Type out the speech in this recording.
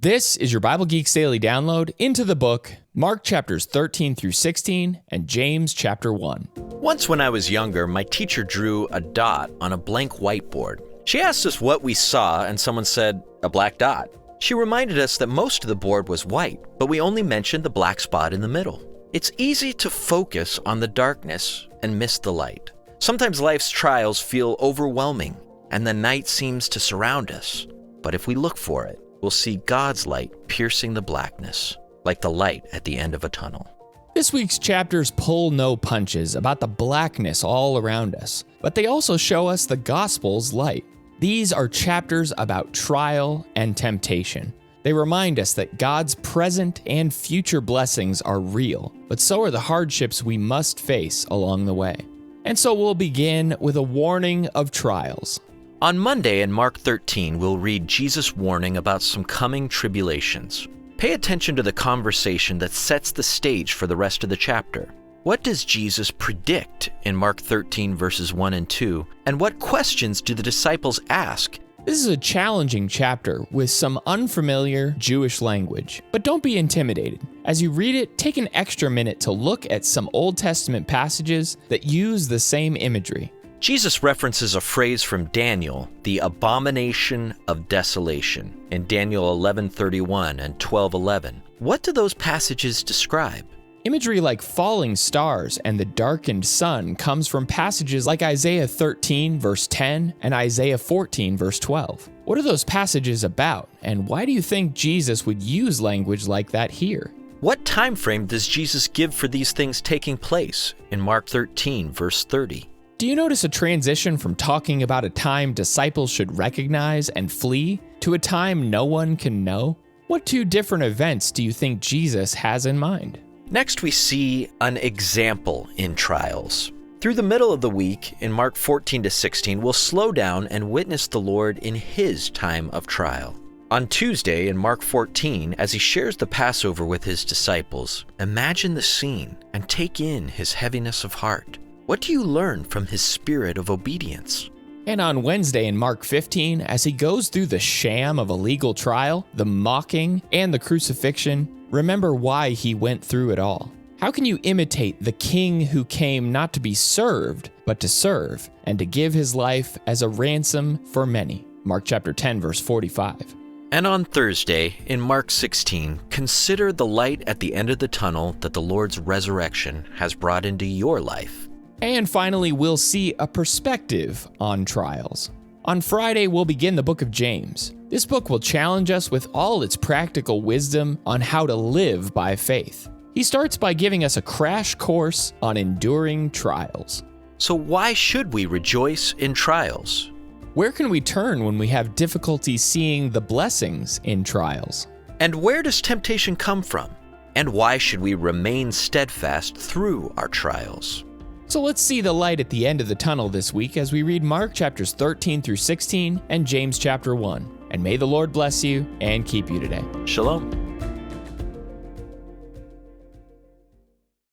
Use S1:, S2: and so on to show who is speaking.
S1: This is your Bible Geeks Daily Download into the book, Mark chapters 13 through 16 and James chapter 1.
S2: Once when I was younger, my teacher drew a dot on a blank whiteboard. She asked us what we saw, and someone said, a black dot. She reminded us that most of the board was white, but we only mentioned the black spot in the middle. It's easy to focus on the darkness and miss the light. Sometimes life's trials feel overwhelming, and the night seems to surround us. But if we look for it, we'll see God's light piercing the blackness, like the light at the end of a tunnel.
S1: This week's chapters pull no punches about the blackness all around us, but they also show us the gospel's light. These are chapters about trial and temptation. They remind us that God's present and future blessings are real, but so are the hardships we must face along the way. And so we'll begin with a warning of trials.
S2: On Monday in Mark 13, we'll read Jesus' warning about some coming tribulations. Pay attention to the conversation that sets the stage for the rest of the chapter. What does Jesus predict in Mark 13 verses 1 and 2, and what questions do the disciples ask?
S1: This is a challenging chapter with some unfamiliar Jewish language, but don't be intimidated. As you read it, take an extra minute to look at some Old Testament passages that use the same imagery.
S2: Jesus references a phrase from Daniel, the abomination of desolation, in Daniel 11:31 and 12:11. What do those passages describe?
S1: Imagery like falling stars and the darkened sun comes from passages like Isaiah 13 verse 10 and Isaiah 14 verse 12. What are those passages about, and why do you think Jesus would use language like that here?
S2: What time frame does Jesus give for these things taking place in Mark 13 verse 30?
S1: Do you notice a transition from talking about a time disciples should recognize and flee to a time no one can know? What two different events do you think Jesus has in mind?
S2: Next, we see an example in trials. Through the middle of the week, in Mark 14 to 16, we'll slow down and witness the Lord in his time of trial. On Tuesday, in Mark 14, as he shares the Passover with his disciples, imagine the scene and take in his heaviness of heart. What do you learn from his spirit of obedience?
S1: And on Wednesday in Mark 15, as he goes through the sham of a legal trial, the mocking, and the crucifixion, remember why he went through it all. How can you imitate the king who came not to be served, but to serve, and to give his life as a ransom for many? Mark chapter 10, verse 45.
S2: And on Thursday, in Mark 16, consider the light at the end of the tunnel that the Lord's resurrection has brought into your life.
S1: And finally, we'll see a perspective on trials. On Friday, we'll begin the book of James. This book will challenge us with all its practical wisdom on how to live by faith. He starts by giving us a crash course on enduring trials.
S2: So why should we rejoice in trials?
S1: Where can we turn when we have difficulty seeing the blessings in trials?
S2: And where does temptation come from? And why should we remain steadfast through our trials?
S1: So let's see the light at the end of the tunnel this week as we read Mark chapters 13 through 16 and James chapter 1. And may the Lord bless you and keep you today.
S2: Shalom.